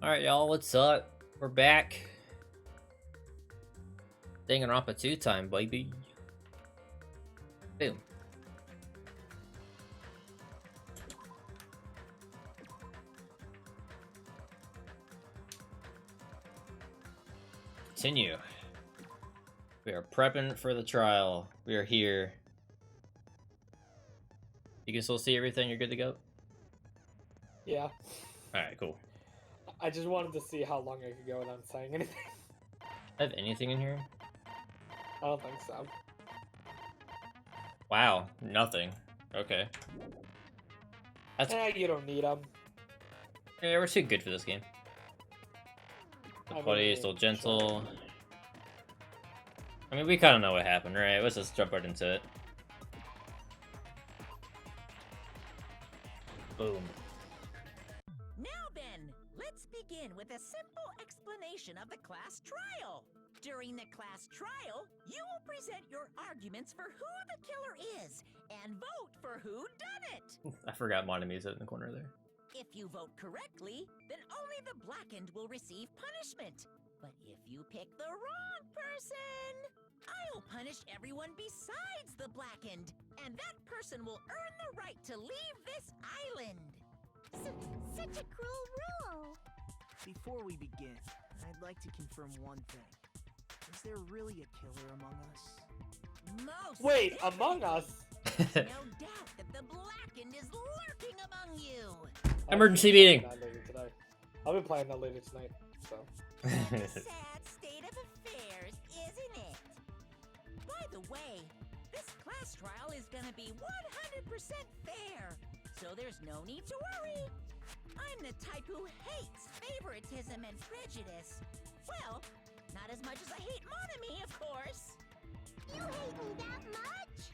Alright, y'all, what's up? We're back. Danganronpa 2 time, baby. Boom. Continue. We are prepping for the trial. We are here. You can still see everything? You're good to go? Yeah. Alright, cool. I just wanted to see how long I could go without saying anything. Have anything in here? I don't think so. Wow, nothing. Okay. That's you don't need them. yeah, we're too good for this game. The buddy is still gentle. Sure. I mean, we kind of know what happened, right? Let's just jump right into it. Boom. Now then, let's begin with a simple explanation of the class trial. During the class trial, you will present your arguments for who the killer is and vote for who done it. I forgot Monami's in the corner there. If you vote correctly, then only the blackened will receive punishment. But if you pick the wrong person, I'll punish everyone besides the blackened, and that person will earn the right to leave this island. Such a cruel rule. Before we begin, I'd like to confirm one thing. Is there really a killer among us? Most Wait, definitely. Among Us? No doubt that the blackened is lurking among you. Emergency meeting. I'll be playing that later tonight, so. That's a sad state of affairs, isn't it? By the way, this class trial is gonna be 100% fair, so there's no need to worry. I'm the type who hates favoritism and prejudice. Well, not as much as I hate Monami, of course. You hate me that much?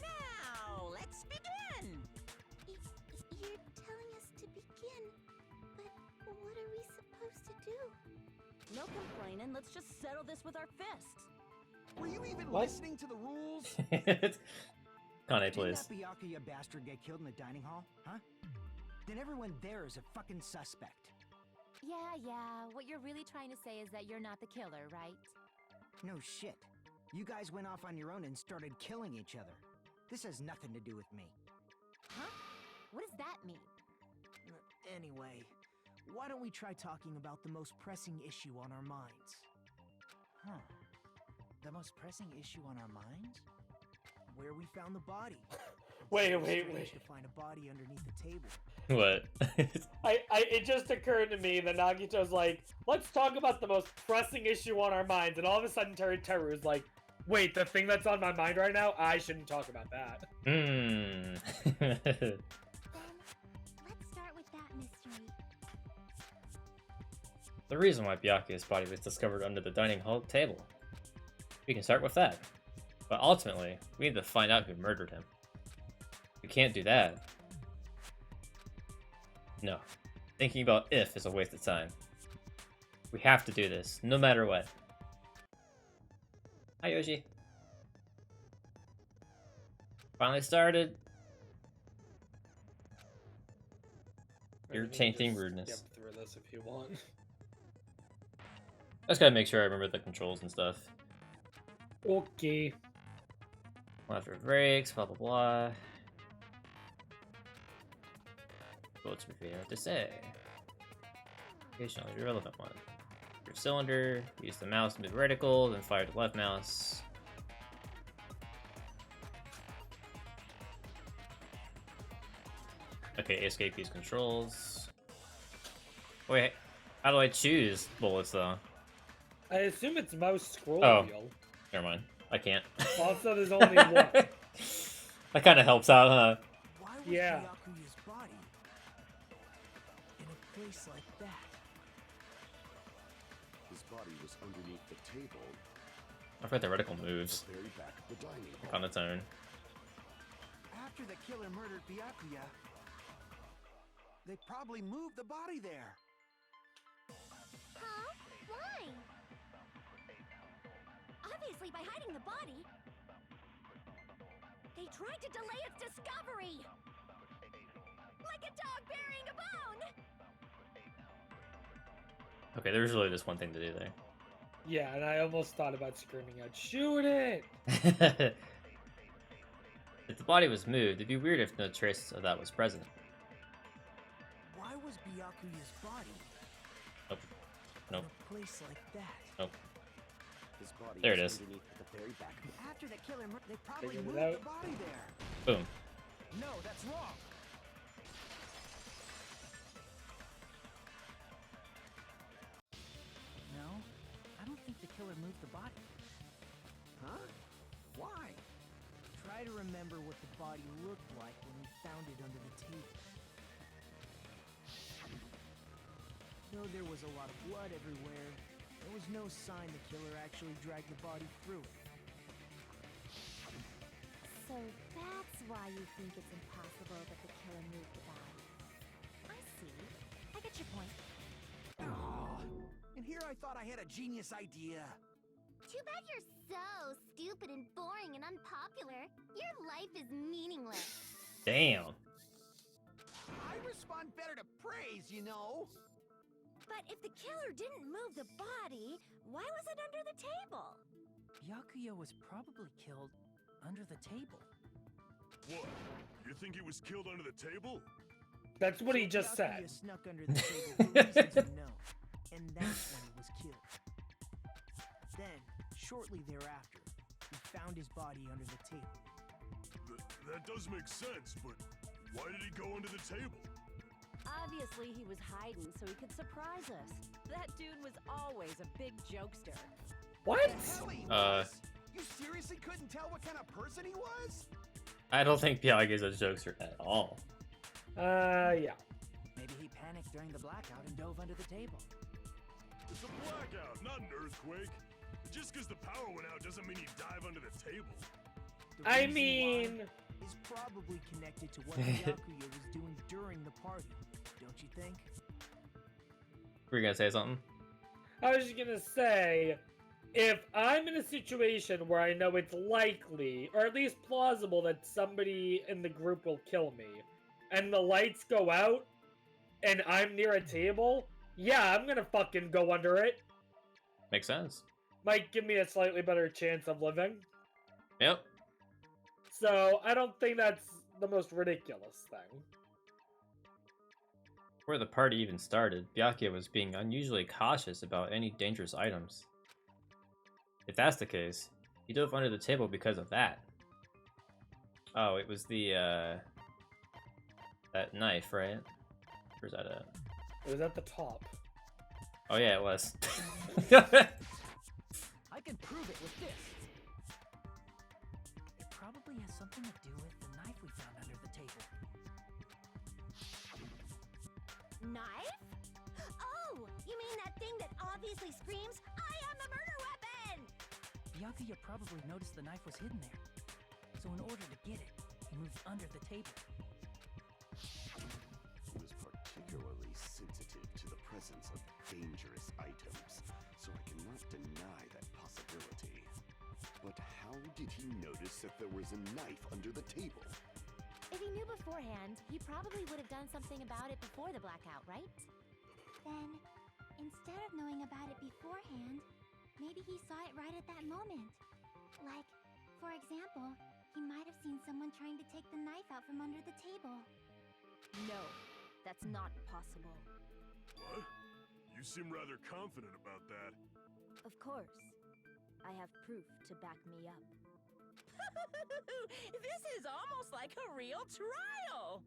Now, let's begin. You're telling us to begin, but what are we supposed to do? No complaining, let's just settle this with our fists. Were you even What? listening to the rules? Kane, Didn't please. that Byakuya bastard get killed in the dining hall, huh? Then everyone there is a fucking suspect. Yeah, what you're really trying to say is that you're not the killer, right? No shit. You guys went off on your own and started killing each other. This has nothing to do with me. Huh? What does that mean? Anyway, why don't we try talking about the most pressing issue on our minds? Huh. The most pressing issue on our minds? Where we found the body. Wait. Strange to find a body underneath the table. What? It just occurred to me that Nagito's like, let's talk about the most pressing issue on our minds, and all of a sudden Teru's like, wait, the thing that's on my mind right now, I shouldn't talk about that. Hmm. Let's start with that mystery. The reason why Byakuya's body was discovered under the dining hall table. We can start with that. But ultimately, we need to find out who murdered him. We can't do that. No. Thinking about if is a waste of time. We have to do this, no matter what. Hi, Yoshi. Finally started. You're tainting rudeness. Skip through this if you want. I just gotta make sure I remember the controls and stuff. Okay. After breaks, blah blah blah. What's my favorite to say? Occasionally the relevant one. Your cylinder, use the mouse to move vertical, then fire the left mouse. Okay, escape use controls. Wait, how do I choose bullets though? I assume it's mouse scroll Oh. wheel. Never mind. I can't. Also, there's only one. That kind of helps out, huh? Why was Yeah. Byakuya's body in a place like that? His body was underneath the table, I forgot the reticle moves very back of the dining hall. on its own. After the killer murdered Byakuya, they probably moved the body there. Huh? Why? Obviously by hiding the body. They tried to delay its discovery. Like a dog burying a bone. Okay, there's really just one thing to do there. Yeah, and I almost thought about screaming out, "Shoot it!" If the body was moved, it'd be weird if no trace of that was present. Why was Byakuya's body Nope. Nope. in a place like that? Nope. His body There it was is. underneath at the very back of the After the killer, they probably Figured it moved out. the body there. Boom. No, that's wrong. No, I don't think the killer moved the body. Huh? Why? Try to remember what the body looked like when we found it under the table. Though there was a lot of blood everywhere, there was no sign the killer actually dragged the body through it. So that's why you think it's impossible that the killer moved the body. I see. I get your point. Aw, and here I thought I had a genius idea. Too bad you're so stupid and boring and unpopular. Your life is meaningless. Damn. I respond better to praise, you know. But if the killer didn't move the body, why was it under the table? Byakuya was probably killed under the table. What? You think he was killed under the table? That's what he So just said. Byakuya snuck under the table for reasons unknown, and that's when he was killed. Then, shortly thereafter, we found his body under the table. That does make sense, but why did he go under the table? Obviously, he was hiding so he could surprise us. That dude was always a big jokester. What? The hell he Uh. was? You seriously couldn't tell what kind of person he was? I don't think Miyagi is a jokester at all. Yeah. Maybe he panicked during the blackout and dove under the table. It's a blackout, not an earthquake. Just because the power went out doesn't mean you dive under the table. The I reason mean, why is probably connected to what Byakuya was doing during the party, don't you think? Were you gonna say something? I was just gonna say, if I'm in a situation where I know it's likely, or at least plausible, that somebody in the group will kill me, and the lights go out, and I'm near a table, yeah, I'm gonna fucking go under it. Makes sense. Might give me a slightly better chance of living. Yep. So, I don't think that's the most ridiculous thing. Before the party even started, Byakuya was being unusually cautious about any dangerous items. If that's the case, he dove under the table because of that. Oh, it was the, that knife, right? Where's that at? It was at the top. Oh yeah, it was. I can prove it with this. It probably has something to do with the knife we found under the table. Knife? Oh, you mean that thing that obviously screams, "I am the murder weapon"? Byakuya probably noticed the knife was hidden there. So in order to get it, he moved under the table. He was particularly sensitive to the presence of dangerous items, so I cannot deny that possibility. But how did he notice that there was a knife under the table? If he knew beforehand, he probably would have done something about it before the blackout, right? Then, instead of knowing about it beforehand, maybe he saw it right at that moment. Like, for example, he might have seen someone trying to take the knife out from under the table. No, that's not possible. What? You seem rather confident about that. Of course. I have proof to back me up. This is almost like a real trial!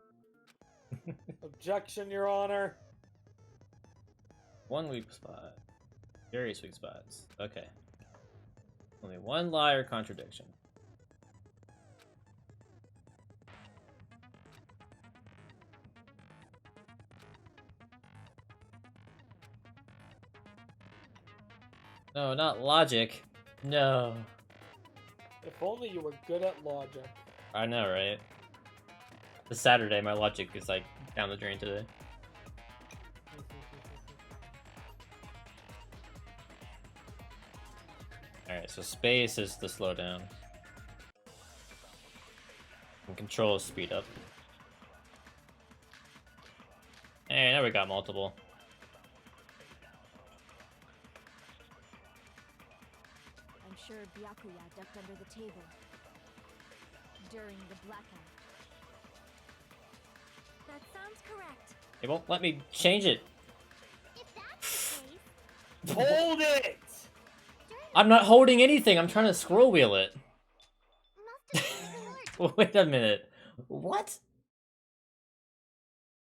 Objection, Your Honor. One weak spot. Various weak spots. Okay. Only one lie or contradiction. No, not logic. No. If only you were good at logic. I know, right? It's Saturday, my logic is like down the drain today. Alright, so space is the slowdown. And control is speed up. Hey, now we got multiple. sure Byakuya ducked under the table during the blackout. That sounds correct. It won't let me change it. If that's the case, Hold it! I'm not holding anything. I'm trying to scroll wheel it. must have been similar. Wait a minute. What?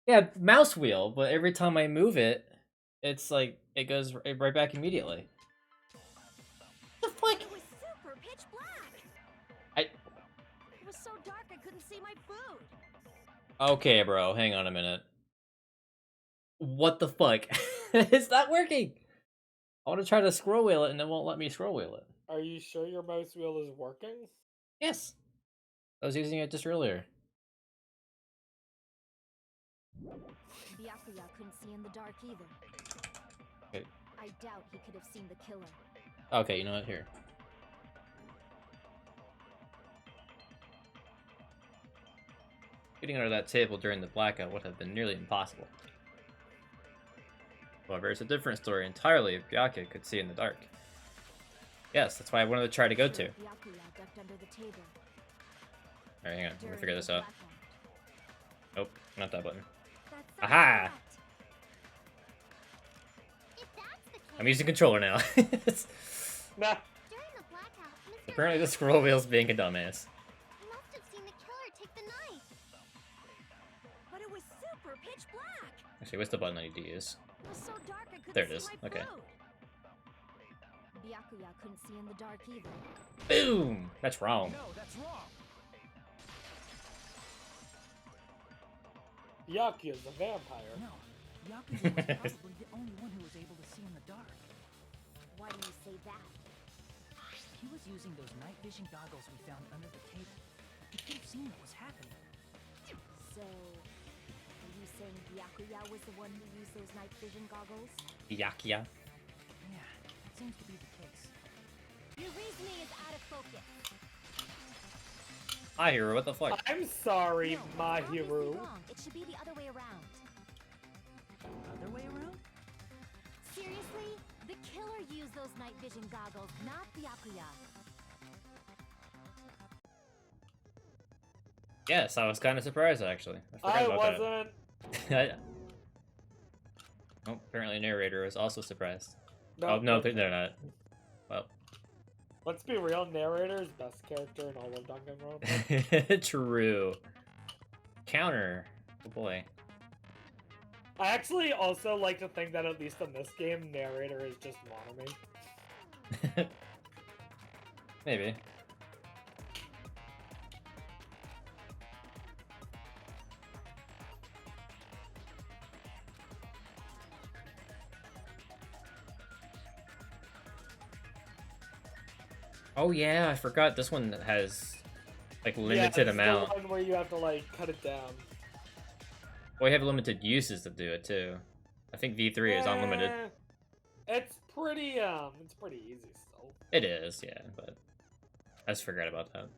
Yeah, mouse wheel, but every time I move it, it's like, it goes right back immediately. The fuck? It was super pitch black. I... It was so dark I couldn't see my food. Okay, bro, hang on a minute. What the fuck? It's not working! I want to try to scroll wheel it and it won't let me scroll wheel it. Are you sure your mouse wheel is working? Yes! I was using it just earlier. Byakuya couldn't see in the dark either. Okay. I doubt he could have seen the killer. Okay, you know what? Here. Getting under that table during the blackout would have been nearly impossible. However, it's a different story entirely if Byakuya could see in the dark. Yes, that's why I wanted to try to go to. Byakuya ducked under the table Alright, hang on. Let me during figure the this out. blackout. Nope, not that button. That sounds Aha! correct. If that's the case, I'm using controller now. Nah. during the blackout, Mr. Apparently the scroll wheel's being a dumbass. must have seen the killer take the knife. But it was super pitch black. Actually, what's the button I need to use? It was so dark I couldn't There it see is. my Okay. food. Byakuya couldn't see in the dark either. Boom! That's wrong. No, that's wrong. Yakuya's a vampire. No, Yakuza was probably the only one who was able to see in the dark. Why do you say that? He was using those night vision goggles we found under the table. He could have seen what was happening. So, are you saying Byakuya was the one who used those night vision goggles? Byakuya. Yeah, that seems to be the case. Your reasoning is out of focus. Hi, hero, what the fuck? I'm sorry, No, my that's obviously hero. wrong. It should be the other way around. Other way around? Seriously? The killer used those night vision goggles, not Byakuya. Yes, I was kind of surprised, actually. I I forgot about wasn't. that. Oh, apparently narrator was also surprised. No, Oh, no, they're not. Well. Let's be real, narrator's best character in all of Danganronpa. True. Counter. Oh boy. I actually also like to think that at least in this game, narrator is just Monomi. Maybe. Oh yeah, I forgot this one has like limited yeah, amount. The one where you have to like cut it down. Well, you have limited uses to do it too. I think V3 is unlimited. It's pretty easy still. It is, yeah, but I just forgot about that.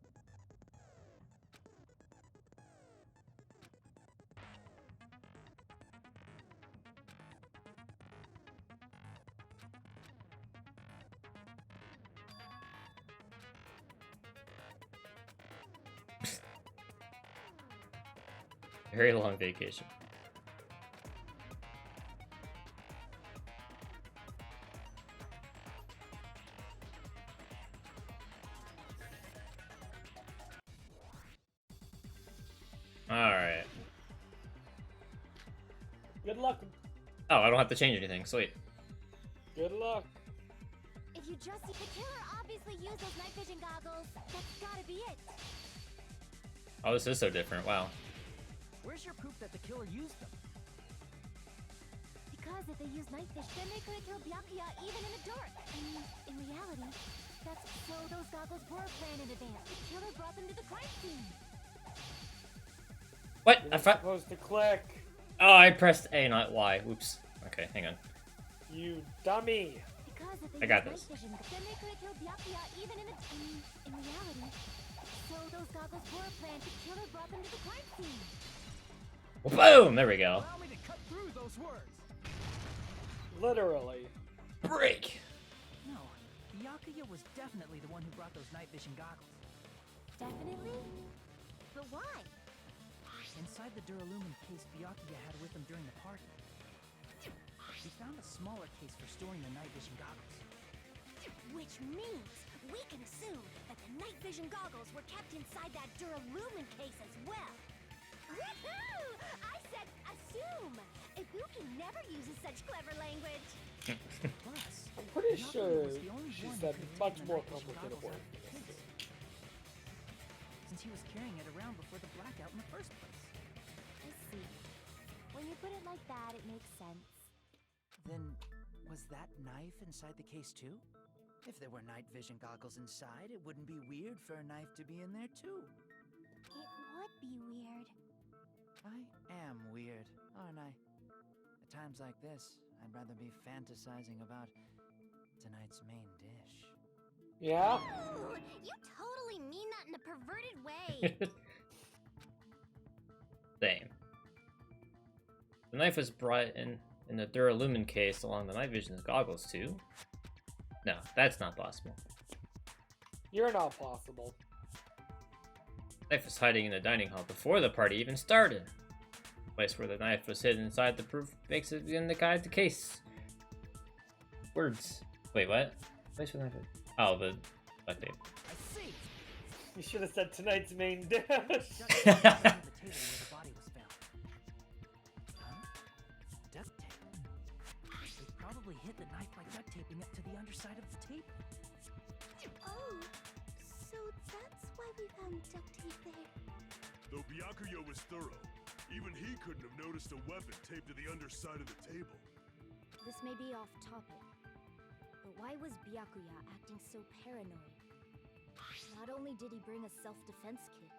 Very long vacation. Alright. Good luck. Oh, I don't have to change anything. Sweet. Good luck. If you just see the killer obviously used those night vision goggles, that's gotta be it. Oh, this is so different. Wow. Where's your proof that the killer used them? Because if they used night vision, then they could have killed Byakuya even in the dark. In reality, that's so those goggles were planned in advance. The killer brought them to the crime scene. What? You're supposed to click. Oh, I pressed A, not Y. Whoops. Okay, hang on. You dummy. Because if they I got used this. night vision, then they could have killed Byakuya even in reality. So those goggles were planned. The killer brought them to the crime scene. Boom! There we go. Allow me to cut through those words. Literally. Break! No, Byakuya was definitely the one who brought those night vision goggles. Definitely? But why? Inside the Duralumin case Byakuya had with him during the party, he found a smaller case for storing the night vision goggles. Which means we can assume that the night vision goggles were kept inside that Duralumin case as well. Woohoo! I said assume! Ibuki never uses such clever language. Plus, I'm pretty Byakuya sure was the only she one said who could much take the more night vision complicated goggles words out of the than this. case, since he was carrying it around before the blackout in the first place. I see. When you put it like that, it makes sense. Then, was that knife inside the case too? If there were night vision goggles inside, it wouldn't be weird for a knife to be in there too. It would be weird. I am weird, aren't I? At times like this, I'd rather be fantasizing about tonight's main dish. Yeah? Ooh, you totally mean that in a perverted way. Same. The knife was brought in the Duralumin case along the night vision goggles too. No, that's not possible. You're not possible. The knife was hiding in the dining hall before the party even started. The place where the knife was hidden inside the proof makes it in the guide the case. Words. Wait, what? Place where the knife. Oh, the duct tape. I see! You should have said tonight's main dish. Duct tape was under the table where the body was found. Huh? Duct tape? They probably hid the knife by duct taping it to the underside of the table. Oh, so that's why we found duct tape there. Though Byakuya was thorough, even he couldn't have noticed a weapon taped to the underside of the table. This may be off topic, but why was Byakuya acting so paranoid? Not only did he bring a self-defense kit,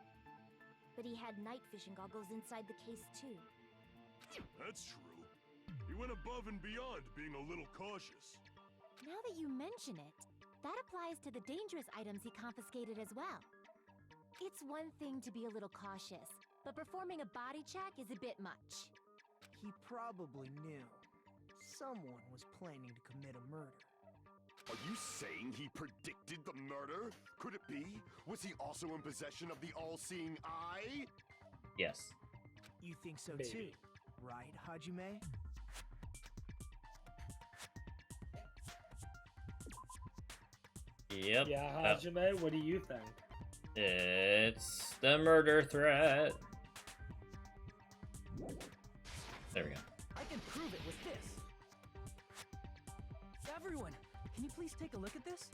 but he had night vision goggles inside the case too. That's true. He went above and beyond being a little cautious. Now that you mention it, that applies to the dangerous items he confiscated as well. It's one thing to be a little cautious, but performing a body check is a bit much. He probably knew someone was planning to commit a murder. Are you saying he predicted the murder? Could it be? Was he also in possession of the all-seeing eye? Yes. You think so Maybe. too, right, Hajime? Yep. Yeah, Hajime, what do you think? It's the murder threat. There we go. I can prove it with this. Everyone, can you please take a look at this?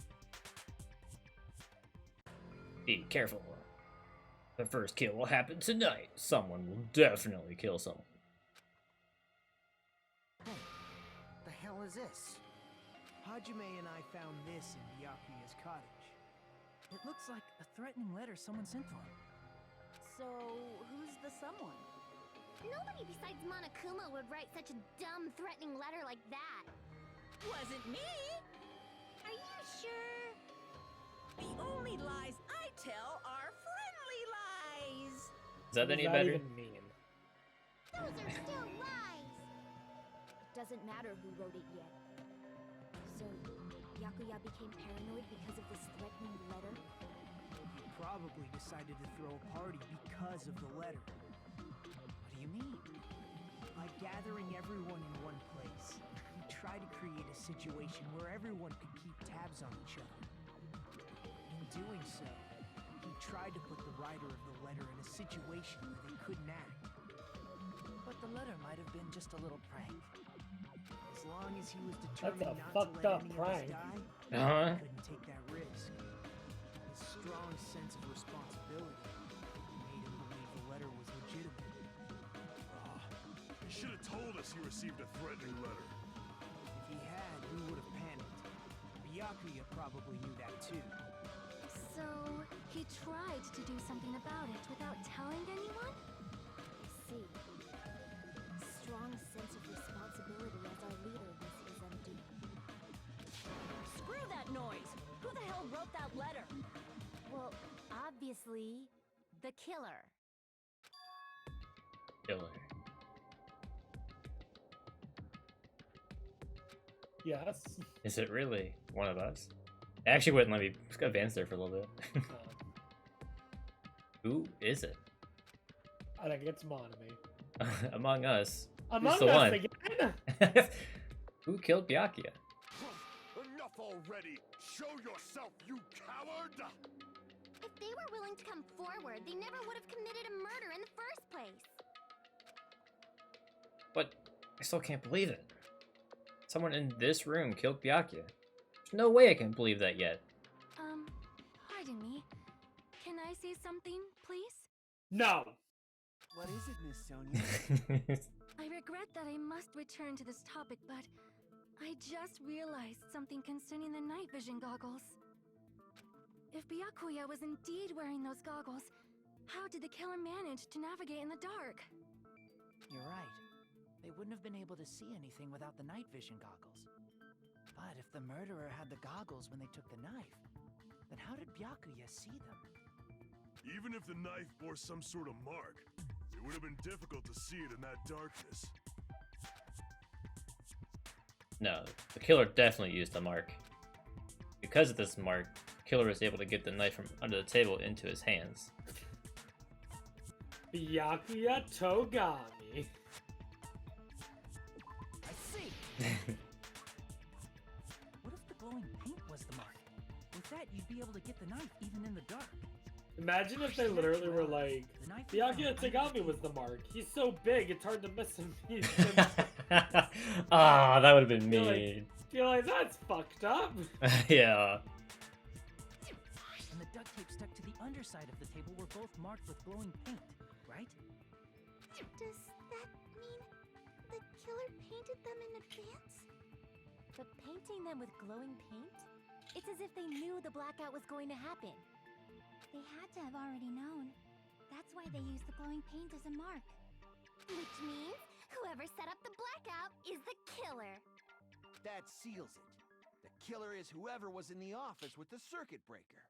Be careful. The first kill will happen tonight. Someone will definitely kill someone. Hey, the hell is this? Hajime and I found this in Byakuya's cottage. It looks like a threatening letter someone sent to him. So, who's the someone? Nobody besides Monokuma would write such a dumb, threatening letter like that. Wasn't me. Are you sure? The only lies I tell are friendly lies. Is that What any does that better? even mean? Those are still lies. It doesn't matter who wrote it yet. So, Byakuya became paranoid because of this threatening letter? He probably decided to throw a party because of the letter. What do you mean? By gathering everyone in one place, he tried to create a situation where everyone could keep tabs on each other. In doing so, he tried to put the writer of the letter in a situation where they couldn't act. But the letter might have been just a little prank. As long as he was determined That's a not fucked to let up any prank. of us die, Uh-huh. he couldn't take that risk. His strong sense of responsibility made him believe the letter was legitimate. He should have told us he received a threatening letter. If he had, we would have panicked. Byakuya probably knew that too. So, he tried to do something about it without telling anyone? I see. Strong sense of responsibility as our leader was his undoing. Screw that noise. Who the hell wrote that letter? Well, obviously, the killer. Killer. Yes. Is it really one of us? It actually wouldn't let me advance there for a little bit. Who is it? I think it's Monami. Among Us. Among Who's the Us one? again? Who killed Byakuya? Enough already! Show yourself, you coward! If they were willing to come forward, they never would have committed a murder in the first place. But I still can't believe it. Someone in this room killed Byakuya. There's no way I can believe that yet. Pardon me. Can I say something, please? No. What is it, Miss Sonia? I regret that I must return to this topic, but I just realized something concerning the night vision goggles. If Byakuya was indeed wearing those goggles, how did the killer manage to navigate in the dark? You're right. They wouldn't have been able to see anything without the night vision goggles. But if the murderer had the goggles when they took the knife, then how did Byakuya see them? Even if the knife bore some sort of mark, it would have been difficult to see it in that darkness. No, the killer definitely used the mark. Because of this mark, the killer was able to get the knife from under the table into his hands. Byakuya Togami. I see! What if the glowing paint was the mark? With that, you'd be able to get the knife even in the dark. Imagine if they literally were like, Byakuya Togami was the mark. He's so big, it's hard to miss him. Ah, that would have been You're mean. You're like, that's fucked up. Yeah. And the duct tape stuck to the underside of the table were both marked with glowing paint, right? Does that mean the killer painted them in advance? But painting them with glowing paint? It's as if they knew the blackout was going to happen. They had to have already known. That's why they used the glowing paint as a mark. Which means whoever set up the blackout is the killer. That seals it. The killer is whoever was in the office with the circuit breaker.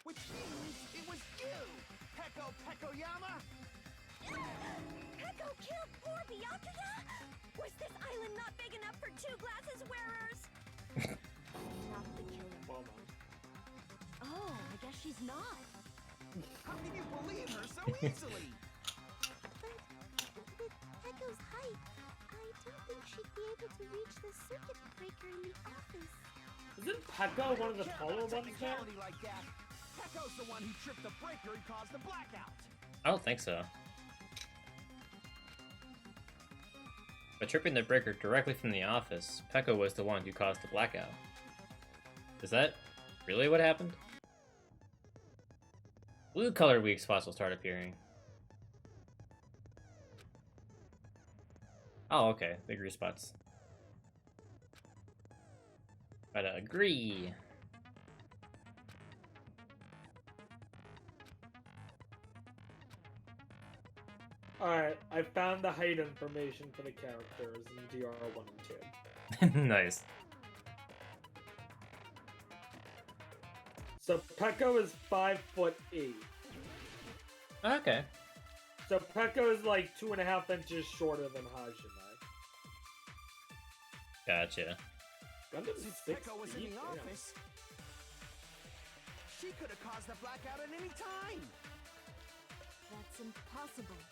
Which means it was you, Peko Pekoyama! Peko killed poor Byakuya? Was this island not big enough for two glasses wearers? Not the killer. Oh, I guess she's not. How can you believe her so easily? But with Peko's height, I don't think she'd be able to reach the circuit breaker in the office. Isn't Peko one of the taller ones there? Technicality like that. Peko's the one who tripped the breaker and caused the blackout. I don't think so. By tripping the breaker directly from the office, Peko was the one who caused the blackout. Is that really what happened? Blue-colored weak spots will start appearing. Oh, okay. Big grease spots. Gotta agree. Alright, I found the height information for the characters in DR1 and 2. Nice. So Peko is 5'8". Okay. So Peko is like 2.5 inches shorter than Hajime. Gotcha. Gundam's Since 6 Peko was in feet, the damn. office, she could have caused the blackout at any time. That's impossible.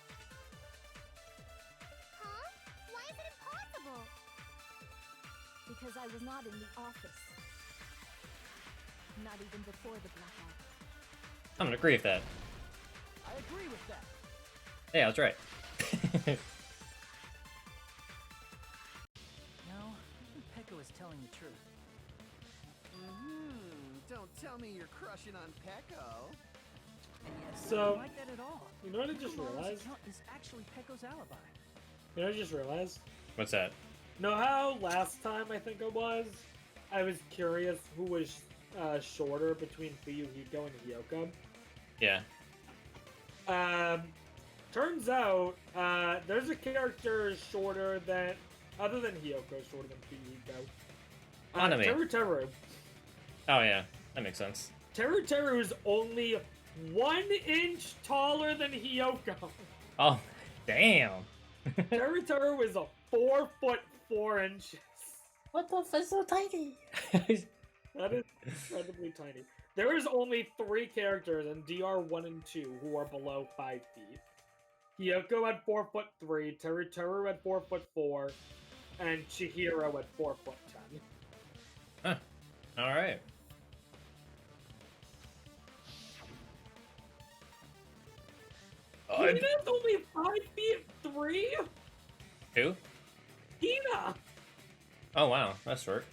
Huh? Why is it impossible? Because I was not in the office. Not even before the blackout. I'm gonna agree with that. I agree with that. Hey, I was right. No, I think Peko is telling the truth. Don't tell me you're crushing on Peko. And yet, I So, don't like that at all. you know what I just Peko Mama's realized? account is actually Peko's alibi. You know what I just realized? What's that? Know how last time I think it was, I was curious who was shorter between Fuyuhiko and Hyoko? Yeah. Turns out, there's a character shorter than, other than Hyoko, shorter than Fuyuhiko. Anime. Teru. Oh yeah, that makes sense. Teru is only 1 inch taller than Hyoko. Oh, damn. Teru is a 4'4". What the f? It's so tiny. That is incredibly tiny. There is only 3 characters in DR 1 and 2 who are below 5 feet. Kyoko at 4'3", Teruteru at 4'4", and Chihiro at 4'10". Huh. Alright. Hina's only 5'3". Who? Hina! Oh wow, that's short.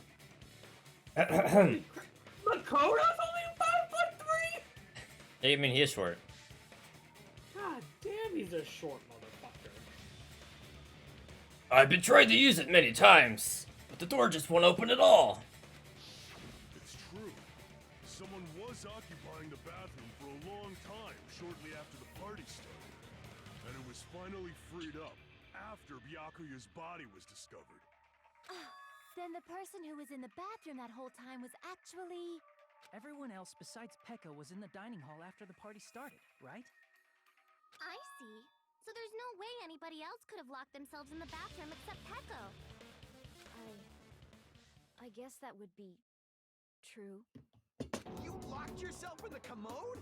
Makoto's only 5'3". I mean, he is short. God damn, he's a short motherfucker. I've been trying to use it many times, but the door just won't open at all. It's true. Someone was occupying the bathroom for a long time shortly after the party started. And it was finally freed up after Byakuya's body was discovered. Then the person who was in the bathroom that whole time was actually... Everyone else besides Pekka was in the dining hall after the party started, right? I see. So there's no way anybody else could have locked themselves in the bathroom except Peko. I guess that would be true. You locked yourself in the commode?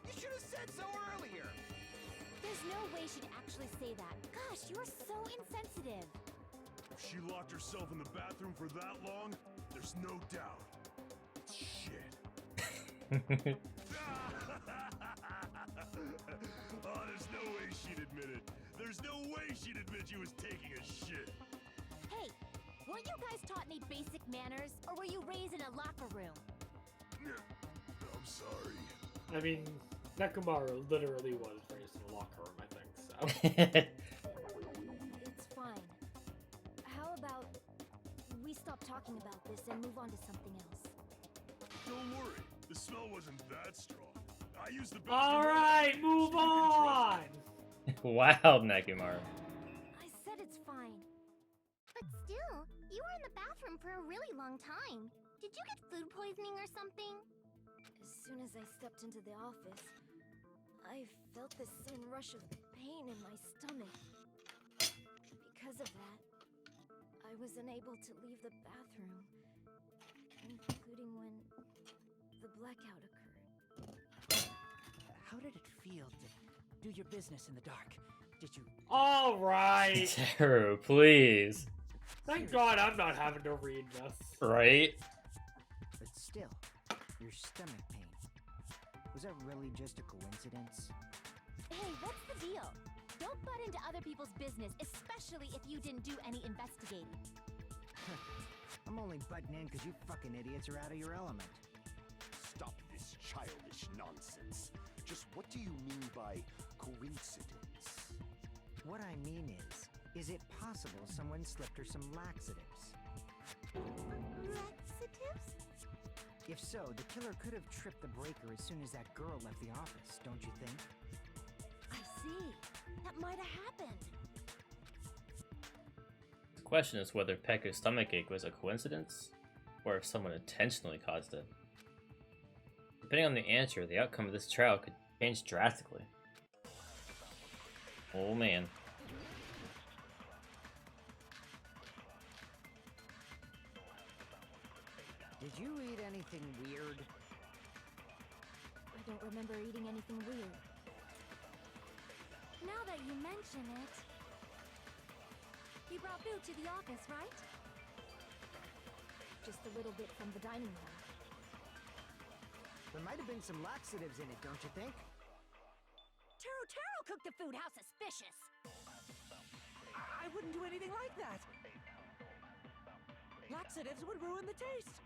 You should have said so earlier. There's no way she'd actually say that. Gosh, you're so insensitive. If she locked herself in the bathroom for that long, there's no doubt. It's shit. Oh, there's no way she'd admit it. There's no way she'd admit she was taking a shit. Hey, weren't you guys taught any basic manners, or were you raised in a locker room? I'm sorry. I mean, Nekomaru literally was raised in a locker room, I think, so. It's fine. How about we stop talking about this and move on to something else? Don't worry. The smell wasn't that strong. I used the best. Alright, move on! Wow, Nekomaru. I said it's fine. But still, you were in the bathroom for a really long time. Did you get food poisoning or something? As soon as I stepped into the office, I felt this sudden rush of pain in my stomach. Because of that, I was unable to leave the bathroom, including when the blackout occurred. How did it feel to do your business in the dark? Did you... Alright! Teru, please. Thank God I'm not having to read this. Right? But still, your stomach pain. Was that really just a coincidence? Hey, what's the deal? Don't butt into other people's business, especially if you didn't do any investigating. I'm only butting in because you fucking idiots are out of your element. Stop this childish nonsense. Just what do you mean by coincidence? What I mean is it possible someone slipped her some laxatives? Laxatives? If so, the killer could have tripped the breaker as soon as that girl left the office, don't you think? I see. That might have happened. The question is whether Pekka's stomachache was a coincidence, or if someone intentionally caused it. Depending on the answer, the outcome of this trial could change drastically. Oh man. Did you eat anything weird? I don't remember eating anything weird. Now that you mention it... You brought food to the office, right? Just a little bit from the dining hall. There might have been some laxatives in it, don't you think? Teru cooked the food. How suspicious! I wouldn't do anything like that! Laxatives would ruin the taste!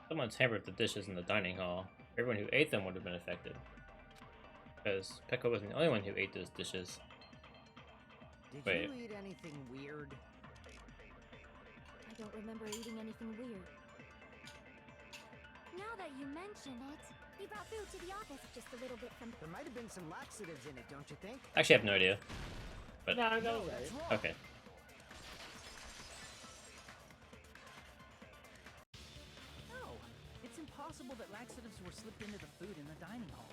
Someone tampered with the dishes in the dining hall. Everyone who ate them would have been affected. Because Pekka wasn't the only one who ate those dishes. Did Wait. you eat anything weird? I don't remember eating anything weird. Now that you mention it, he brought food to the office. Just a little bit from... There might have been some laxatives in it, don't you think? Actually, I have no idea. But No, right. okay. No, it's impossible that laxatives were slipped into the food in the dining hall.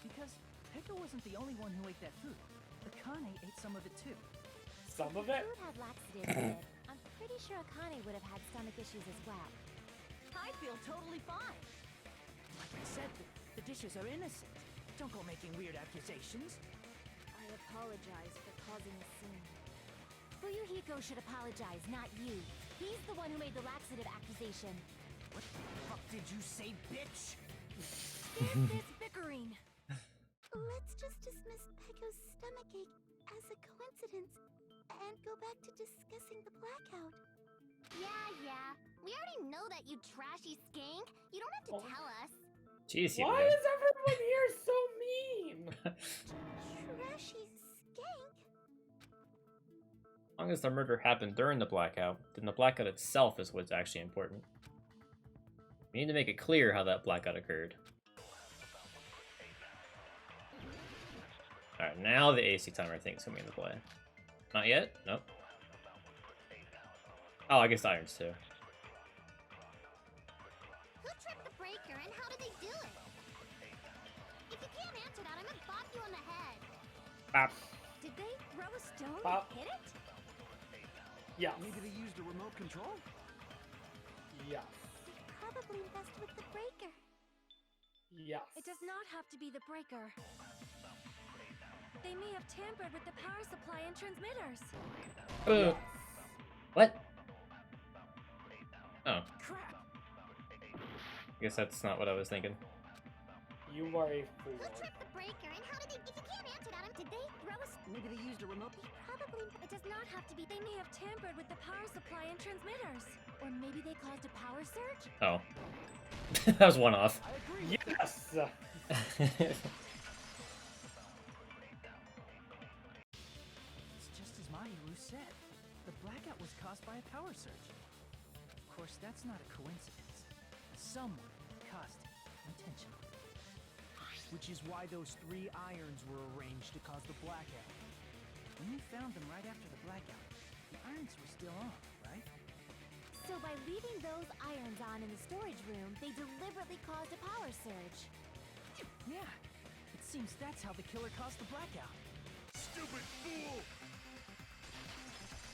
Because Pekka wasn't the only one who ate that food. Akane ate some of it too. Some of it? Food had laxatives in it. pretty sure Akane would have had stomach issues as well. I feel totally fine. Like I said, the dishes are innocent. Don't go making weird accusations. I apologize for causing a scene. Fuyuhiko should apologize, not you. He's the one who made the laxative accusation. What the fuck did you say, bitch? There's this bickering. Let's just dismiss Pecco's stomachache as a coincidence and go back to discussing the blackout. Yeah. We already know that, you trashy skank. You don't have to tell us. Jeez, you Why would. is everyone here so mean? Trashy skank? As long as the murder happened during the blackout, then the blackout itself is what's actually important. We need to make it clear how that blackout occurred. Alright, now the AC timer I think is coming into play. Not yet? Nope. Oh, I guess irons too. Who tripped the breaker and how did they do it? If you can't answer that, I'm gonna bop you on the head. Bop. Did they throw a stone Pop. and hit it? Yes. Maybe they used a remote control? Yes. Probably messed with the breaker. Yes. It does not have to be the breaker. They may have tampered with the power supply and transmitters. Uh, what? Oh, Crap! I guess that's not what I was thinking. You are a fool. Who tripped the breaker and how did they... If you can't answer that, did they throw a... Maybe they used a remote. Probably... It does not have to be. They may have tampered with the power supply and transmitters. Or maybe they caused a power surge? Oh. That was one off. I agree. Yes. It's just as Mahiru said. The blackout was caused by a power surge. Of course, that's not a coincidence. Someone caused it intentionally. Which is why those 3 irons were arranged to cause the blackout. When you found them right after the blackout, the irons were still on, right? So by leaving those irons on in the storage room, they deliberately caused a power surge. Yeah. It seems that's how the killer caused the blackout. Stupid fool!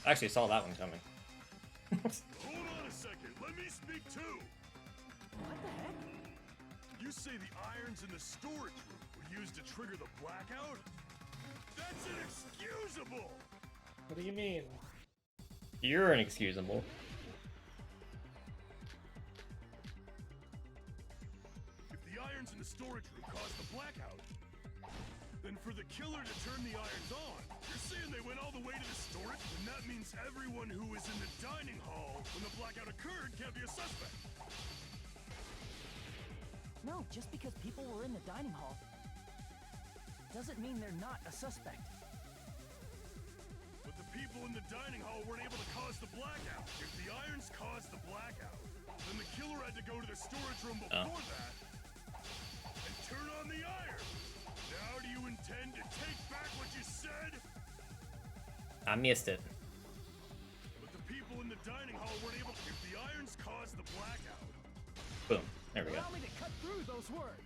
I actually saw that one coming. Hold on a second, let me speak too! What the heck? You say the irons in the storage room were used to trigger the blackout? That's inexcusable! What do you mean? You're inexcusable. If the irons in the storage room caused the blackout, then for the killer to turn the irons on, you're saying they went all the way to the storage? And that means everyone who was in the dining hall when the blackout occurred can't be a suspect. No, just because people were in the dining hall doesn't mean they're not a suspect. But the people in the dining hall weren't able to cause the blackout. If the irons caused the blackout, then the killer had to go to the storage room before that and turn on the iron. Now do you intend to take back what you said? I missed it. But the people in the dining hall weren't able to. If the irons caused the blackout, Boom. There we go. Allow me to cut through those words.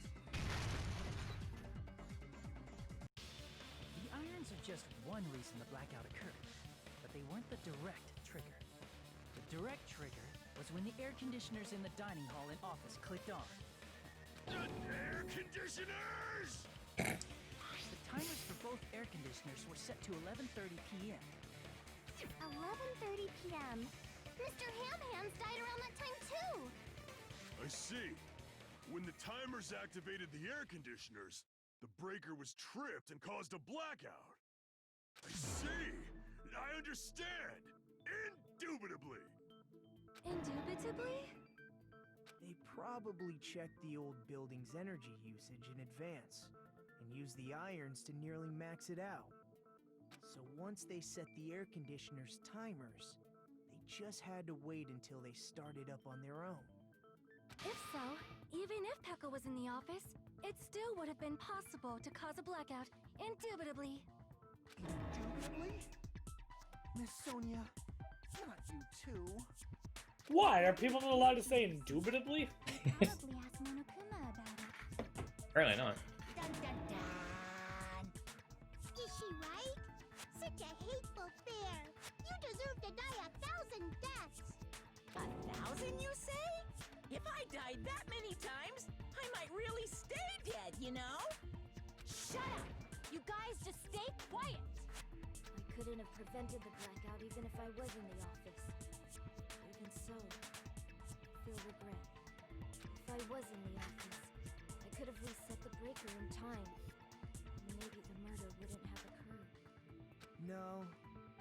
The irons are just one reason the blackout occurred, but they weren't the direct trigger. The direct trigger was when the air conditioners in the dining hall and office clicked on. the air conditioners! The timers for both air conditioners were set to 11:30 p.m. 11:30 p.m. Mr. Ham-Hams died around that time too. I see. When the timers activated the air conditioners, the breaker was tripped and caused a blackout. I see. I understand. Indubitably. Indubitably? They probably checked the old building's energy usage in advance and used the irons to nearly max it out. So once they set the air conditioner's timers, they just had to wait until they started up on their own. If so, even if Pekka was in the office, it still would have been possible to cause a blackout, indubitably. Indubitably? Miss Sonia, not you too. Why? Are people not allowed to say indubitably? Probably ask Monokuma about it. Apparently not. Dun dun dun. Is she right? Such a hateful bear. You deserve to die 1,000 deaths. Poison, you say? If I died that many times, I might really stay dead, you know? Shut up! You guys just stay quiet! I couldn't have prevented the blackout even if I was in the office. Even so, I feel regret. If I was in the office, I could have reset the breaker in time. And maybe the murder wouldn't have occurred. No,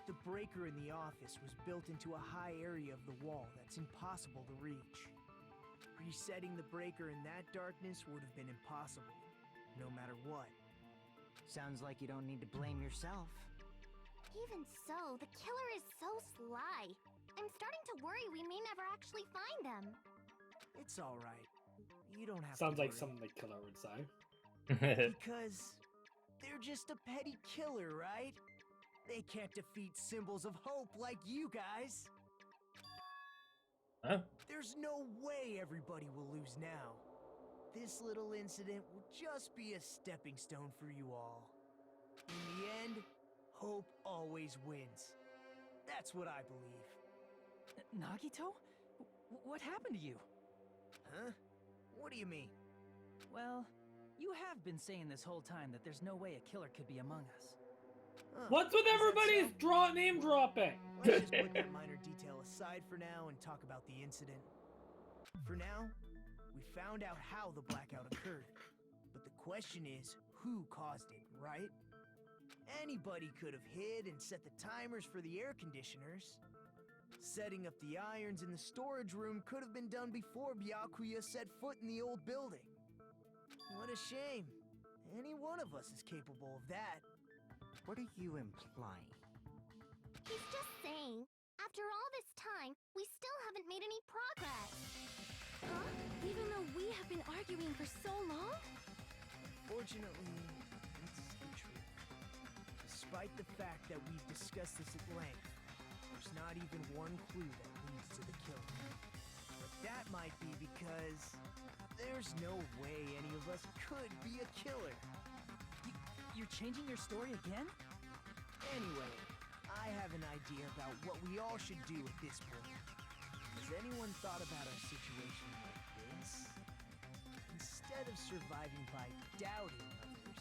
the breaker in the office was built into a high area of the wall that's impossible to reach. Resetting the breaker in that darkness would have been impossible, no matter what. Sounds like you don't need to blame yourself. Even so, the killer is so sly. I'm starting to worry we may never actually find them. It's alright. You don't have Sounds to like worry. something the killer would say. Because they're just a petty killer, right? They can't defeat symbols of hope like you guys. Huh? There's no way everybody will lose now. This little incident will just be a stepping stone for you all. In the end, hope always wins. That's what I believe. Nagito? What happened to you? Huh? What do you mean? Well, you have been saying this whole time that there's no way a killer could be among us. Huh, What's with is that everybody's so? name dropping? Let's just put that minor detail aside for now and talk about the incident. For now, we found out how the blackout occurred. But the question is, who caused it, right? Anybody could have hid and set the timers for the air conditioners. Setting up the irons in the storage room could have been done before Byakuya set foot in the old building. What a shame. Any one of us is capable of that. What are you implying? He's just saying, after all this time, we still haven't made any progress. Huh? Even though we have been arguing for so long? Fortunately, it's the truth. Despite the fact that we've discussed this at length, there's not even one clue that leads to the killing. But that might be because there's no way any of us could be a killer. You're changing your story again? Anyway, I have an idea about what we all should do at this point. Has anyone thought about our situation like this? Instead of surviving by doubting others,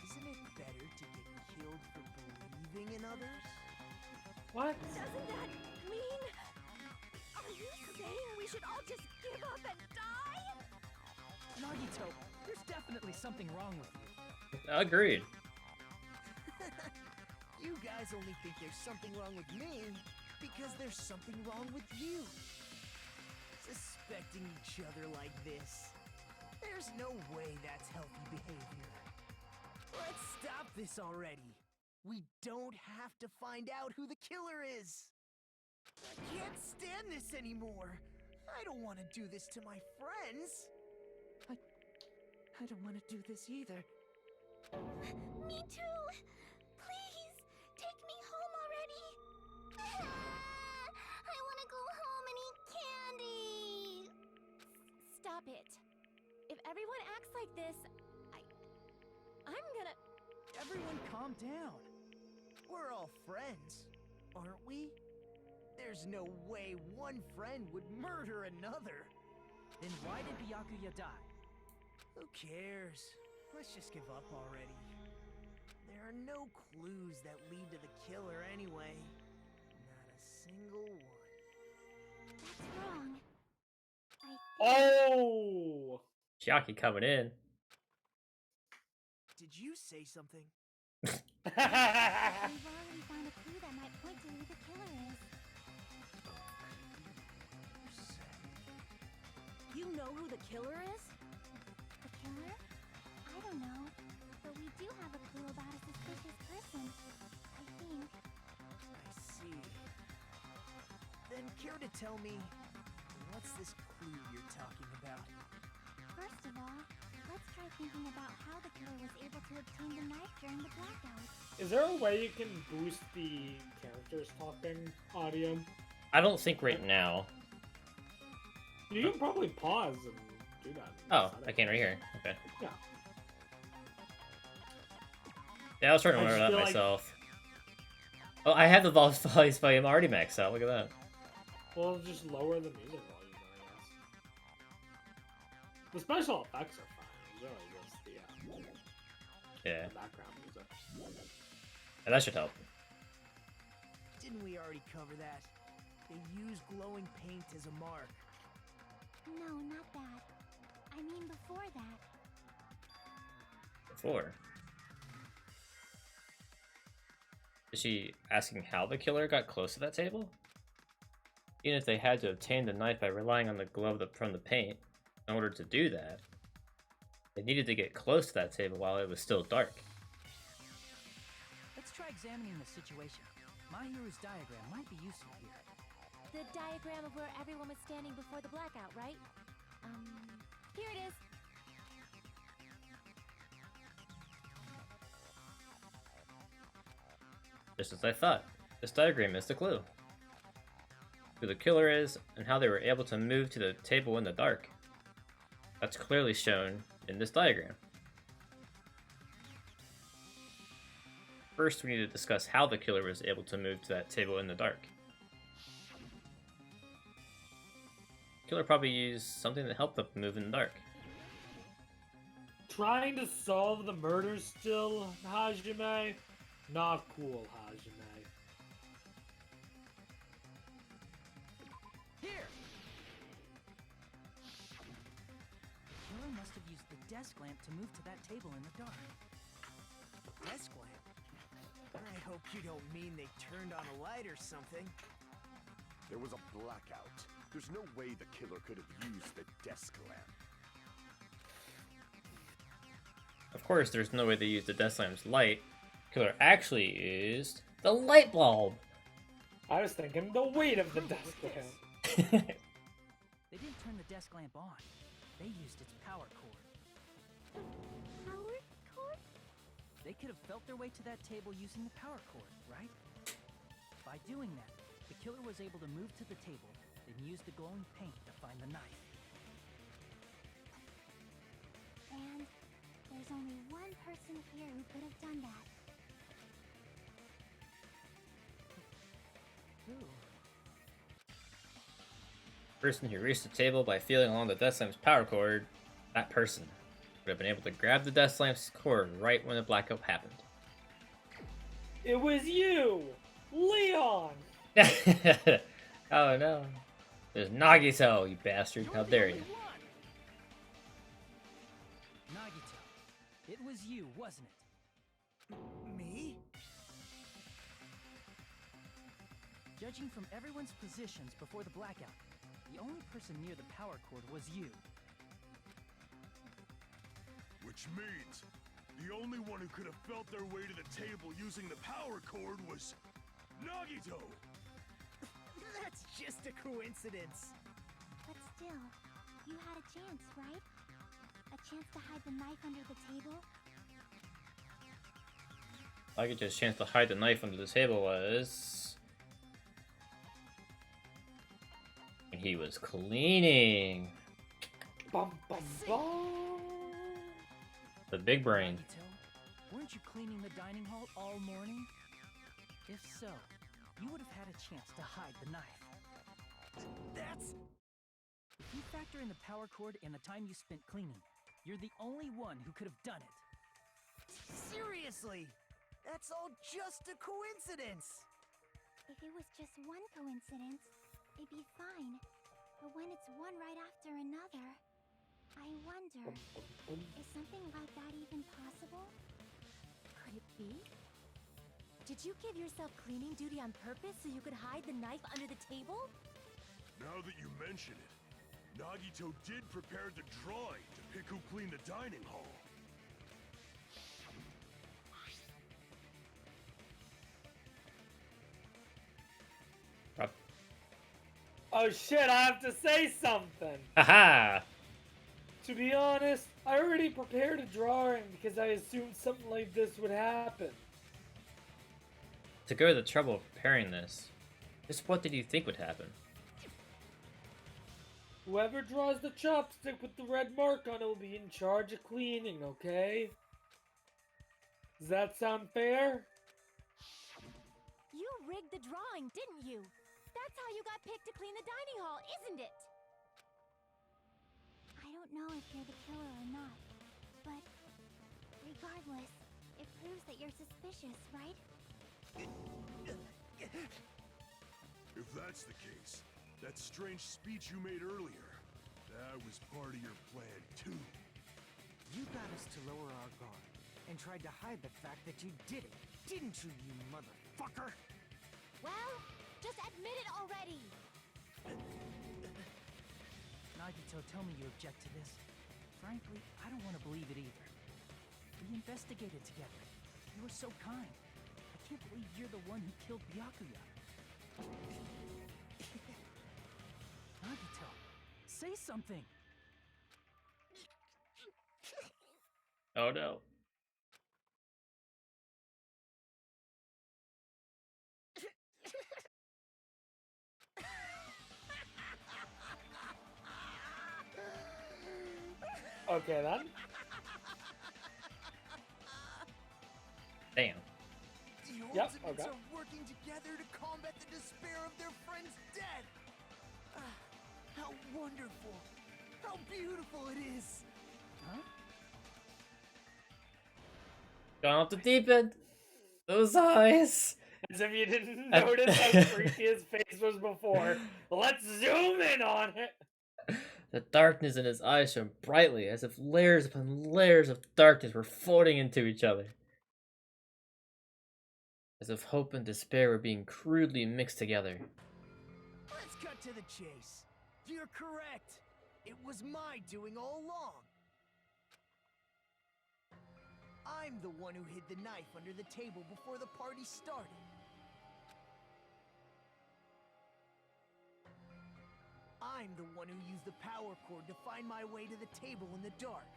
isn't it better to get killed for believing in others? What? Doesn't that mean... Are you saying we should all just give up and die? Nagito, there's definitely something wrong with you. Agreed. You guys only think there's something wrong with me because there's something wrong with you. Suspecting each other like this. There's no way that's healthy behavior. Let's stop this already. We don't have to find out who the killer is. I can't stand this anymore. I don't want to do this to my friends. I don't want to do this either. Me too! Please, take me home already! I want to go home and eat candy! Stop it. If everyone acts like this, I'm gonna... Everyone calm down. We're all friends, aren't we? There's no way one friend would murder another. Then why did Byakuya die? Who cares? Let's just give up already. There are no clues that lead to the killer anyway. Not a single one. That's wrong. Oh! Chiaki coming in. Did you say something? We've already found a clue that might point to who the killer is. You know who the killer is? The killer? I don't know. But we do have a clue about a suspicious person. I think. I see. Then care to tell me, what's this clue you're talking about? First of all, let's try thinking about how the killer was able to obtain the knife during the blackout. Is there a way you can boost the characters talking audio? I don't think right now. You can probably pause and do that. Oh, I can right here. Okay. Yeah. Yeah, I was trying to I learn just that feel like- myself. Oh, I have the voice volume already maxed out. Look at that. Well, just lower the music volume, I guess. The special effects are fine. It's really just Yeah, the background music. and that should help. Didn't we already cover that? They use glowing paint as a mark. No, not that. I mean before that. Before. Is she asking how the killer got close to that table? Even if they had to obtain the knife by relying on the glow from the paint, in order to do that, they needed to get close to that table while it was still dark. Let's try examining the situation. My hero's diagram might be useful here. The diagram of where everyone was standing before the blackout, right? Here it is. Just as I thought, this diagram is the clue. Who the killer is, and how they were able to move to the table in the dark. That's clearly shown in this diagram. First, we need to discuss how the killer was able to move to that table in the dark. Killer probably used something that helped them move in the dark. Trying to solve the murder still, Hajime? Not cool, Hajime. Here! The killer must have used the desk lamp to move to that table in the dark. Desk lamp? I hope you don't mean they turned on a light or something. There was a blackout. There's no way the killer could have used the desk lamp. Of course, there's no way they used the desk lamp's light. Killer actually used the light bulb. I was thinking the weight of the desk lamp. They didn't turn the desk lamp on. They used its power cord. Power cord? They could have felt their way to that table using the power cord, right? By doing that, the killer was able to move to the table, then use the glowing paint to find the knife. And there's only one person here who could have done that. Who? Person who reached the table by feeling along the desk lamp's power cord, that person would have been able to grab the desk lamp's cord right when the blackout happened. It was you! Leon! Oh no. There's Nagito, you bastard. How dare you. Nagito, it was you, wasn't it? Me? Judging from everyone's positions before the blackout, the only person near the power cord was you. Which means the only one who could have felt their way to the table using the power cord was Nagito! That's just a coincidence. But still, you had a chance, right? A chance to hide the knife under the table? Nagito's chance to hide the knife under the table was when he was cleaning. Bum, bum, bum. The big brain. Nagito, weren't you cleaning the dining hall all morning? If so, you would have had a chance to hide the knife. That's... If you factor in the power cord and the time you spent cleaning, you're the only one who could have done it. Seriously! That's all just a coincidence! If it was just one coincidence, it'd be fine. But when it's one right after another, I wonder, is something like that even possible? Could it be? Did you give yourself cleaning duty on purpose so you could hide the knife under the table? Now that you mention it, Nagito did prepare the drawing to pick who cleaned the dining hall. Oh shit, I have to say something! Haha! To be honest, I already prepared a drawing because I assumed something like this would happen. To go to the trouble of preparing this, just what did you think would happen? Whoever draws the chopstick with the red mark on it will be in charge of cleaning, okay? Does that sound fair? You rigged the drawing, didn't you? That's how you got picked to clean the dining hall, isn't it? I don't know if you're the killer or not, but regardless, it proves that you're suspicious, right? If that's the case, that strange speech you made earlier, that was part of your plan too. You got us to lower our guard and tried to hide the fact that you did it, didn't you, you motherfucker? Well, just admit it already. Nagito, tell me you object to this. Frankly, I don't want to believe it either. We investigated together. You were so kind. I can't believe you're the one who killed Byakuya. Nagito, say something. Oh no. Okay then. Damn. The Yep, ultimates okay. are working together to combat the despair of their friend's death. How wonderful. How beautiful it is. Huh? Gone off the deep end. Those eyes. As if you didn't I- notice how creepy his face was before. Let's zoom in on it. The darkness in his eyes shone brightly, as if layers upon layers of darkness were folding into each other. As if hope and despair were being crudely mixed together. Let's cut to the chase. You're correct. It was my doing all along. I'm the one who hid the knife under the table before the party started. I'm the one who used the power cord to find my way to the table in the dark.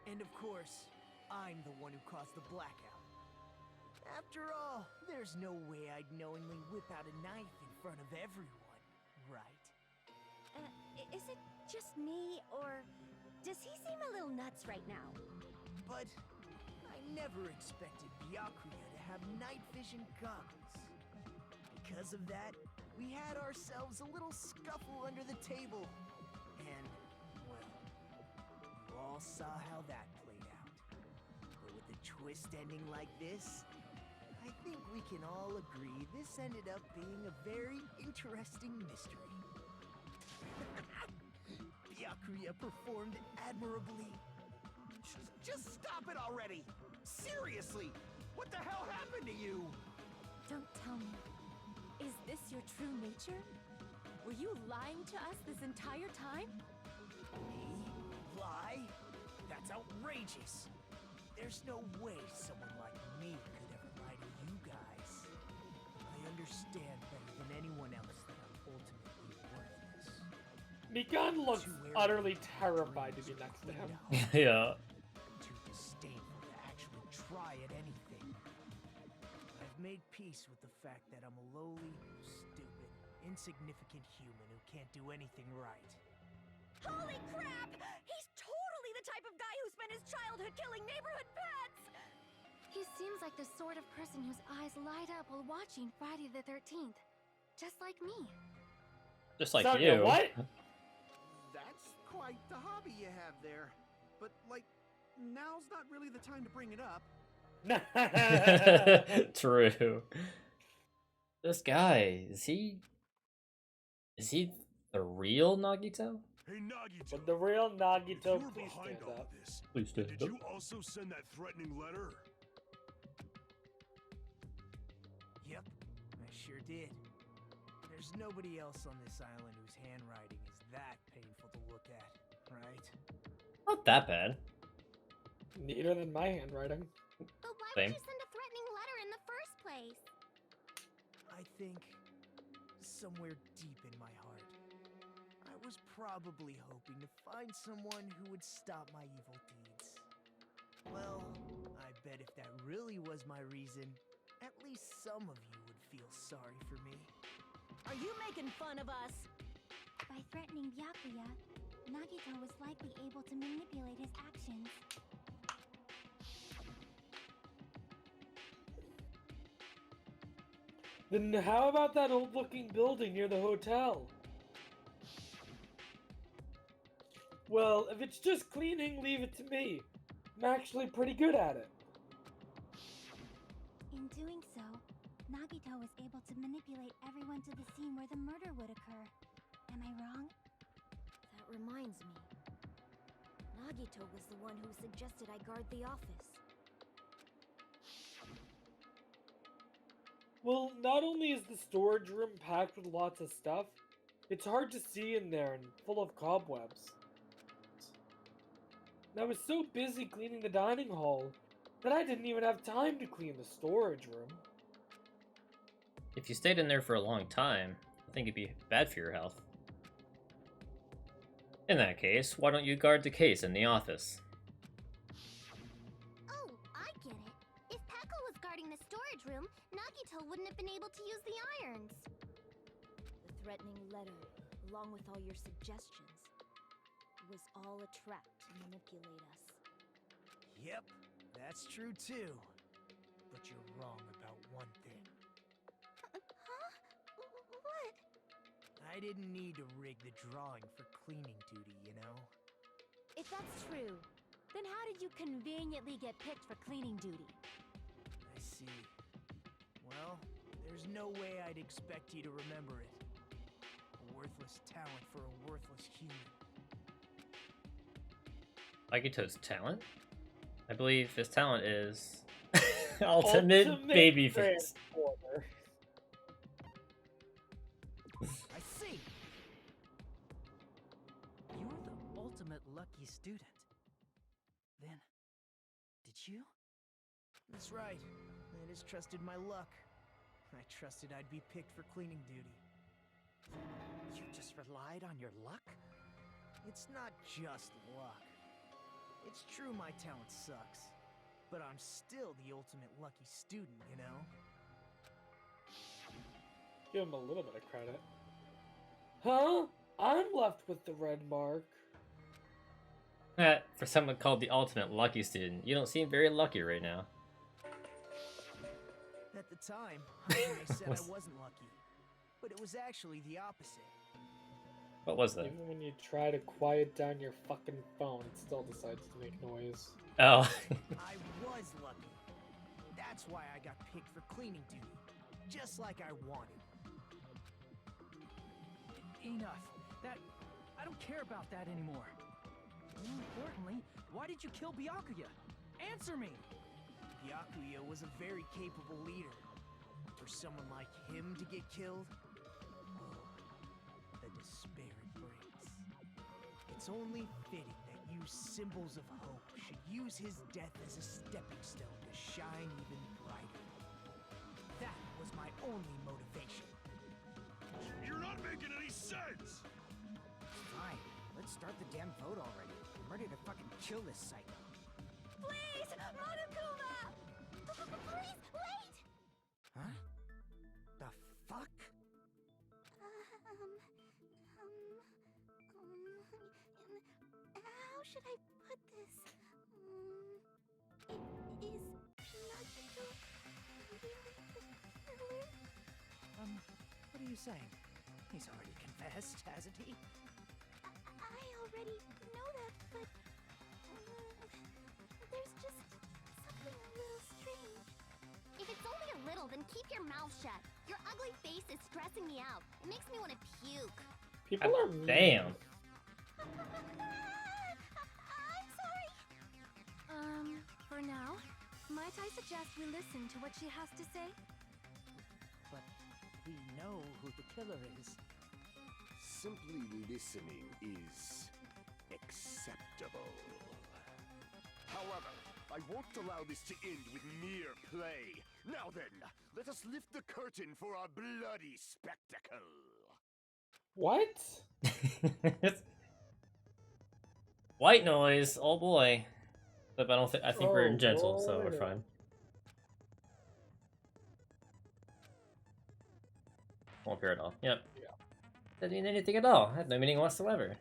And of course, I'm the one who caused the blackout. After all, there's no way I'd knowingly whip out a knife in front of everyone, right? Is it just me, or does he seem a little nuts right now? But I never expected Byakuya to have night vision goggles. Because of that, we had ourselves a little scuffle under the table. And, well, you all saw how that played out. But with the twist ending like this, I think we can all agree this ended up being a very interesting mystery. Byakuya performed admirably. Just stop it already. Seriously, what the hell happened to you? Don't tell me. Is this your true nature? Were you lying to us this entire time? Me? Lie? That's outrageous. There's no way someone like me could ever lie to you guys. I understand better than anyone else that I'm ultimately worthless. Mikan looks utterly terrified to be next to him. Yeah. Too disdainful to actually try at anything. I've made peace with the fact that I'm a lowly, stupid, insignificant human who can't do anything right. Holy crap! He's totally the type of guy who spent his childhood killing neighborhood pets! He seems like the sort of person whose eyes light up while watching Friday the 13th. Just like me. Just like Sonya, you. what? That's quite the hobby you have there. But, like, now's not really the time to bring it up. True. This guy, is he the real Nagito? Hey Nagito, But the real if Nagito, you're please behind stand all up. of this, Please stand did up. you also send that threatening letter? Yep, I sure did. There's nobody else on this island whose handwriting is that painful to look at, right? Not that bad. Neater than my handwriting. But why Same. would you send a threatening letter in the first place? I think somewhere deep in my heart, I was probably hoping to find someone who would stop my evil deeds. Well, I bet if that really was my reason, at least some of you would feel sorry for me. Are you making fun of us? By threatening Byakuya, Nagito was likely able to manipulate his actions. Then how about that old-looking building near the hotel? Well, if it's just cleaning, leave it to me. I'm actually pretty good at it. In doing so, Nagito was able to manipulate everyone to the scene where the murder would occur. Am I wrong? That reminds me. Nagito was the one who suggested I guard the office. Well, not only is the storage room packed with lots of stuff, it's hard to see in there and full of cobwebs. And I was so busy cleaning the dining hall that I didn't even have time to clean the storage room. If you stayed in there for a long time, I think it'd be bad for your health. In that case, why don't you guard the case in the office? Oh, I get it. If Peko was guarding the storage room, Nagito wouldn't have been able to use the irons. The threatening letter, along with all your suggestions, was all a trap to manipulate us. Yep, that's true too. But you're wrong about one thing. Huh? What? I didn't need to rig the drawing for cleaning duty, you know? If that's true, then how did you conveniently get picked for cleaning duty? I see. Well, there's no way I'd expect you to remember it. A worthless talent for a worthless human. Nagito's talent? I believe his talent is ultimate babyface. Transformer. I see. You're the ultimate lucky student. Then, did you? That's right. I just trusted my luck. I trusted I'd be picked for cleaning duty. You just relied on your luck? It's not just luck. It's true my talent sucks, but I'm still the ultimate lucky student, you know? Give him a little bit of credit. Huh? I'm left with the red mark. For someone called the ultimate lucky student, you don't seem very lucky right now. At the time, Hajime said I wasn't lucky, but it was actually the opposite. What was that? Even when you try to quiet down your fucking phone, it still decides to make noise. Oh. I was lucky. That's why I got picked for cleaning duty, just like I wanted. Enough. I don't care about that anymore. More importantly, why did you kill Byakuya? Answer me! Byakuya was a very capable leader. For someone like him to get killed, the despair it brings. It's only fitting that you symbols of hope should use his death as a stepping stone to shine even brighter. That was my only motivation. You're not making any sense! Fine. Let's start the damn vote already. I'm ready to fucking kill this psycho. Please, Monokuma! Please, wait! Huh? The fuck? How should I put this? Is Nagito really the killer? What are you saying? He's already confessed, hasn't he? I already know that, but there's just something a little strange. If it's only a little, then keep your mouth shut. Your ugly face is stressing me out. It makes me want to puke. People are mean. Damn. I'm sorry. For now, might I suggest we listen to what she has to say? But we know who the killer is. Simply listening is acceptable. However, I won't allow this to end with mere play. Now then, let us lift the curtain for our bloody spectacle. What? White noise, oh boy. But I don't think we're in Oh, gentle, so we're boy. fine. Won't appear at all. Yep. Yeah. Doesn't mean anything at all. Had no meaning whatsoever.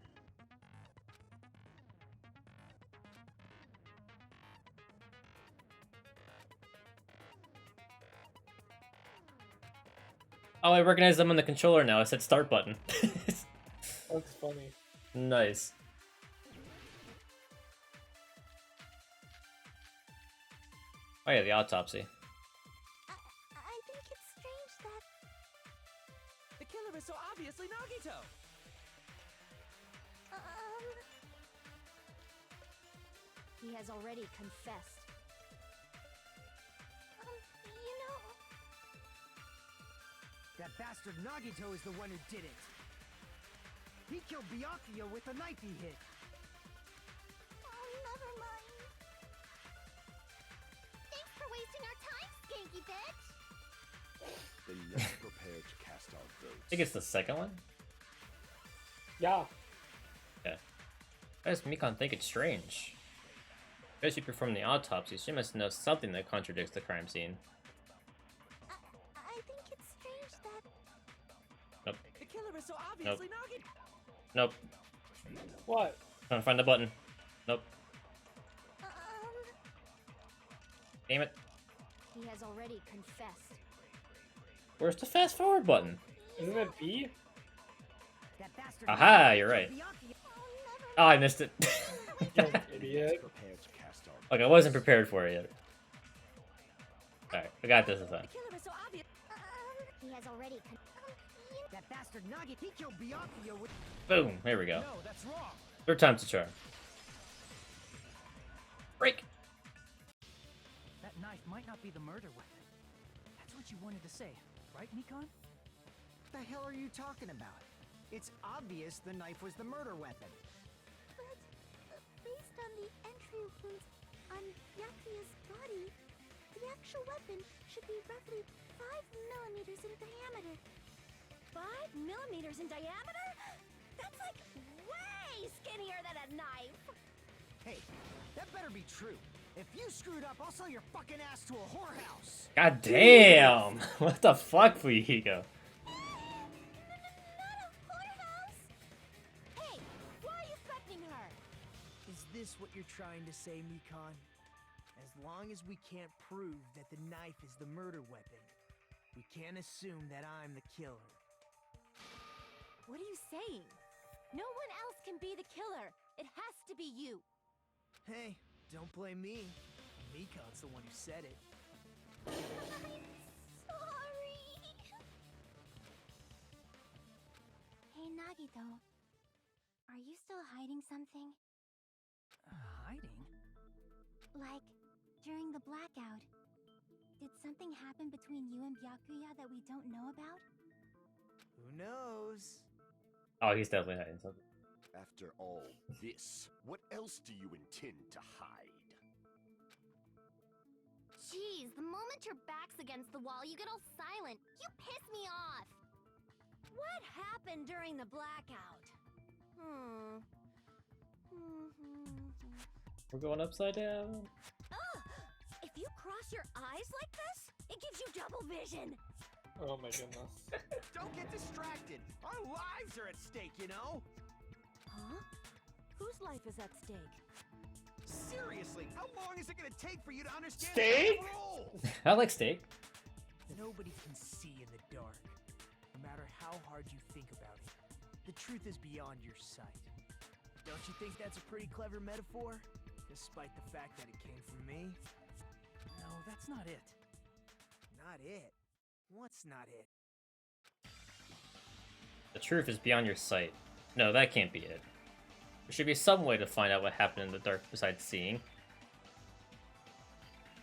Oh, I recognize them on the controller now. I said start button. That's funny. Nice. Oh yeah, the autopsy. I think it's strange that... The killer is so obviously Nagito! He has already confessed. You know... That bastard Nagito is the one who did it. He killed Byakuya with the knife he hit. Oh, never mind. Thanks for wasting our time, skanky bitch! Then let's prepare to cast our votes. I think it's the second one. Yeah. Yeah. Why does Mikan think it's strange? As she performed the autopsy, she must know something that contradicts the crime scene. I think it's strange that... Nope. The killer is so obviously Nagito! Nope. What? Trying to find the button. Nope. Damn it. He has already confessed. Where's the fast forward button? Isn't it B? That bastard Aha, Nagito you're right. killed Byakuya. Oh, I missed it. Idiot. Prepare to cast our Look, I wasn't prepared for it yet. Alright, I got this time. The killer is so obvious. He has already That bastard Nagito, he killed Byakuya with... Boom, there we go. No, that's wrong. Third time's a charm. Break! That knife might not be the murder weapon. That's what you wanted to say, right, Mikan? What the hell are you talking about? It's obvious the knife was the murder weapon. But, based on the entry wounds on Byakuya's body, the actual weapon should be roughly 5 millimeters in diameter. 5 millimeters in diameter? That's like way skinnier than a knife! Hey, that better be true. If you screwed up, I'll sell your fucking ass to a whorehouse. God damn! What the fuck, Fuyuhiko? Not a whorehouse! Hey, why are you threatening her? Is this what you're trying to say, Mikan? As long as we can't prove that the knife is the murder weapon, we can't assume that I'm the killer. What are you saying? No one else can be the killer. It has to be you. Hey, don't blame me. Mikan's the one who said it. Sorry! Hey, Nagito. Are you still hiding something? Hiding? Like, during the blackout, did something happen between you and Byakuya that we don't know about? Who knows? Oh, he's definitely hiding something. After all this, what else do you intend to hide? Jeez, the moment your back's against the wall, you get all silent. You piss me off! What happened during the blackout? We're going upside down. Ugh! If you cross your eyes like this, it gives you double vision. Oh my goodness. Don't get distracted. Our lives are at stake, you know? Huh? Whose life is at stake? Seriously, how long is it gonna take for you to understand Steak? the rules? I like steak. Nobody can see in the dark, no matter how hard you think about it. The truth is beyond your sight. Don't you think that's a pretty clever metaphor? Despite the fact that it came from me? No, that's not it. Not it. What's not it? The truth is beyond your sight. No, that can't be it. There should be some way to find out what happened in the dark besides seeing.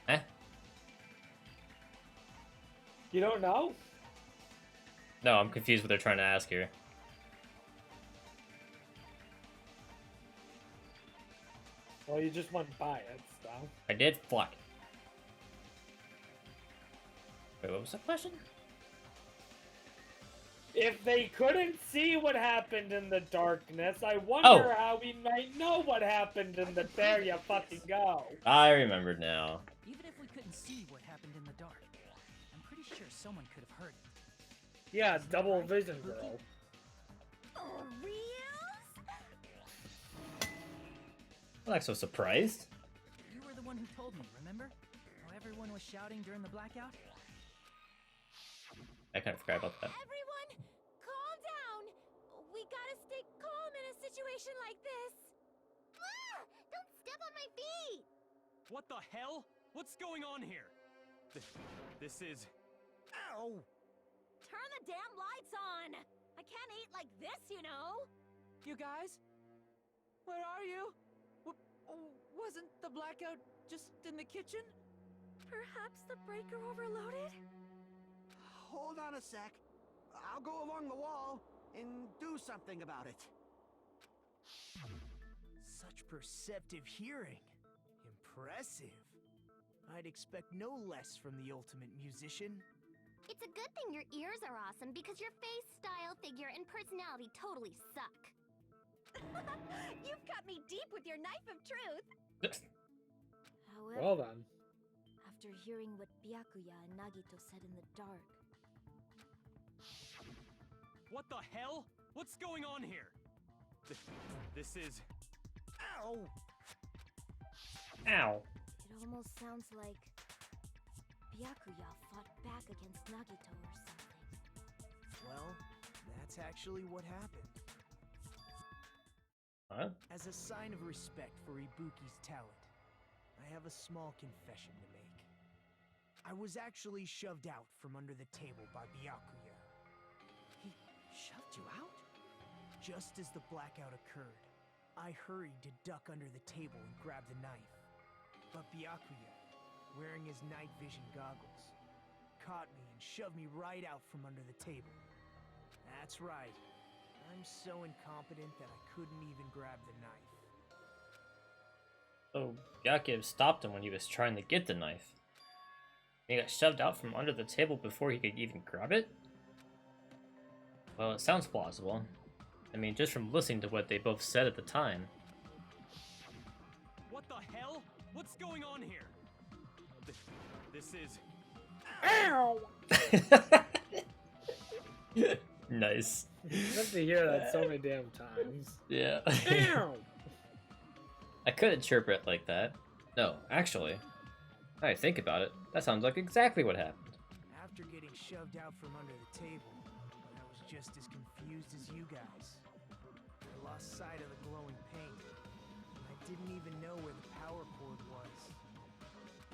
Eh? You don't know? No, I'm confused what they're trying to ask here. Well, you just went by it, so. I did? Fuck. Wait, what was the question? If they couldn't see what happened in the darkness, I wonder how we might know what happened in the... There you fucking go. I remembered now. Even if we couldn't see what happened in the dark, I'm pretty sure someone could have heard it. Yeah, double vision, girl. For reals? I'm not so surprised. You were the one who told me, remember? How everyone was shouting during the blackout? I kind of forgot about that. Everyone, calm down. We gotta stay calm in a situation like this. Ah! Don't step on my feet! What the hell? What's going on here? This is... Ow! Turn the damn lights on. I can't eat like this, you know. You guys? Where are you? Wasn't the blackout just in the kitchen? Perhaps the breaker overloaded? Hold on a sec. I'll go along the wall and do something about it. Such perceptive hearing. Impressive. I'd expect no less from the ultimate musician. It's a good thing your ears are awesome because your face, style, figure, and personality totally suck. You've cut me deep with your knife of truth. However, Well then. after hearing what Byakuya and Nagito said in the dark, What the hell? What's going on here? This is... Ow! Ow. it almost sounds like Byakuya fought back against Nagito or something. Well, that's actually what happened. Huh? As a sign of respect for Ibuki's talent, I have a small confession to make. I was actually shoved out from under the table by Byakuya. He shoved you out? Just as the blackout occurred, I hurried to duck under the table and grab the knife. But Byakuya, wearing his night vision goggles, caught me and shoved me right out from under the table. That's right. I'm so incompetent that I couldn't even grab the knife. So Byakuya stopped him when he was trying to get the knife. He got shoved out from under the table before he could even grab it? Well, it sounds plausible. I mean, just from listening to what they both said at the time. What the hell? What's going on here? This is... Ow! Nice. You have to hear that so many damn times. Yeah. Ow! I could interpret like that. No, actually, now I think about it, that sounds like exactly what happened. After getting shoved out from under the table, I was just as confused as you guys. I lost sight of the glowing paint. I didn't even know where the power cord was.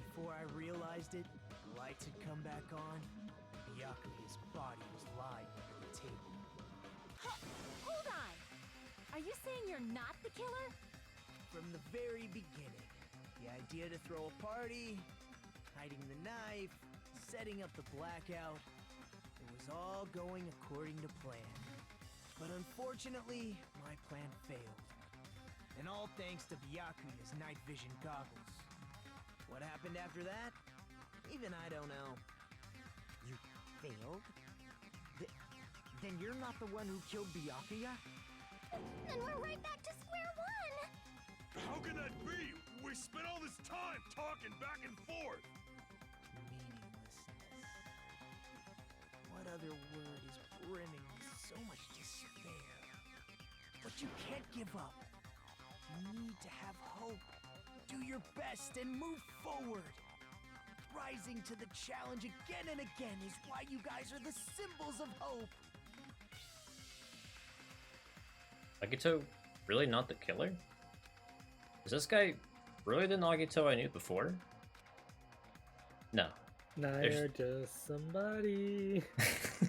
Before I realized it, the lights had come back on, and Byakuya's body was lying under the table. Hold on. Are you saying you're not the killer? From the very beginning, the idea to throw a party, hiding the knife, setting up the blackout, it was all going according to plan. But unfortunately, my plan failed. And all thanks to Byakuya's night vision goggles. What happened after that? Even I don't know. You failed? Then you're not the one who killed Byakuya? Then we're right back to square one! How can that be? We spent all this time talking back and forth. Meaninglessness. What other word is brimming with so much despair? But you can't give up. You need to have hope. Do your best and move forward. Rising to the challenge again and again is why you guys are the symbols of hope. Nagito really not the killer? Is this guy really the Nagito I knew before? No. Now There's- you're just somebody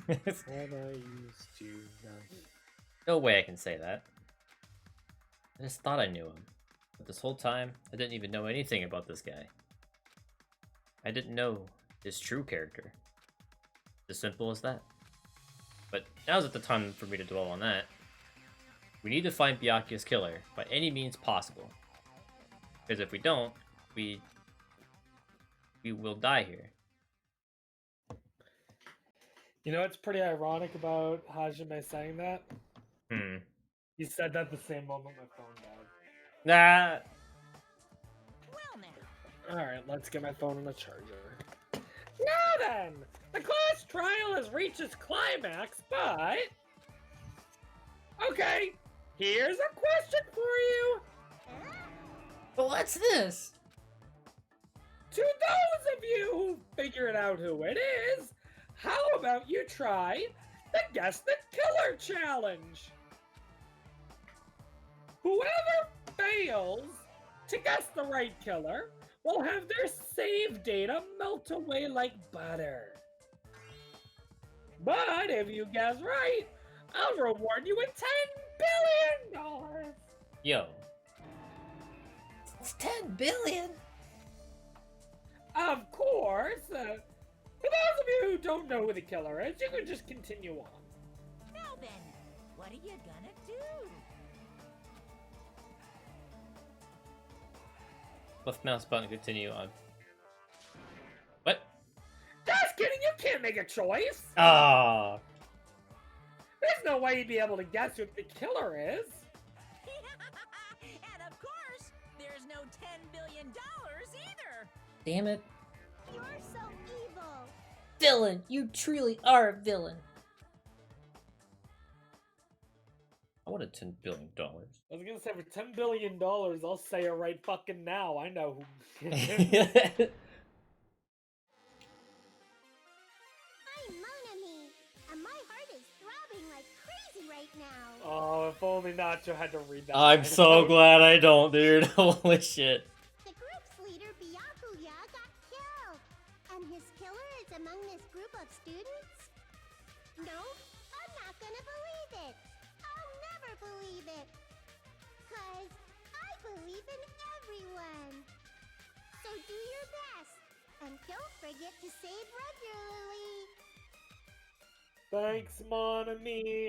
that I used to know. No way I can say that. I just thought I knew him. But this whole time, I didn't even know anything about this guy. I didn't know his true character. As simple as that. But now's not the time for me to dwell on that. We need to find Byakuya's killer by any means possible. Because if we don't, we will die here. You know what's pretty ironic about Hajime saying that? He said that the same moment my phone died. Nah. Well now, Alright, let's get my phone on the charger. Now then! The class trial has reached its climax, but... Okay, here's a question for you! But what's this? To those of you who figured out who it is, How about you try the Guess the Killer Challenge? Whoever fails to guess the right killer will have their save data melt away like butter. But if you guess right, I'll reward you with $10 billion. Yo. It's 10 billion. Of course. For those of you who don't know who the killer is, you can just continue on. Now then, what are you gonna do? Left mouse button to continue on. What? Just kidding, you can't make a choice. Ah. There's no way you'd be able to guess who the killer is. And of course, there's no $10 billion either. Damn it. You're so evil. Villain! You truly are a villain. I wanted $10 billion. I was gonna say for $10 billion, I'll say it right fucking now. I know who. I'm Monami, and my heart is throbbing like crazy right now. Oh, if only Nacho had to read that. I'm so glad I don't, dude. Holy shit. The group's leader, Byakuya, got killed. And his killer is among this group of students? No, I'm not gonna believe it. I'll never believe it. 'Cause I believe in everyone. So do your best. And don't forget to save regularly. Thanks, Monami.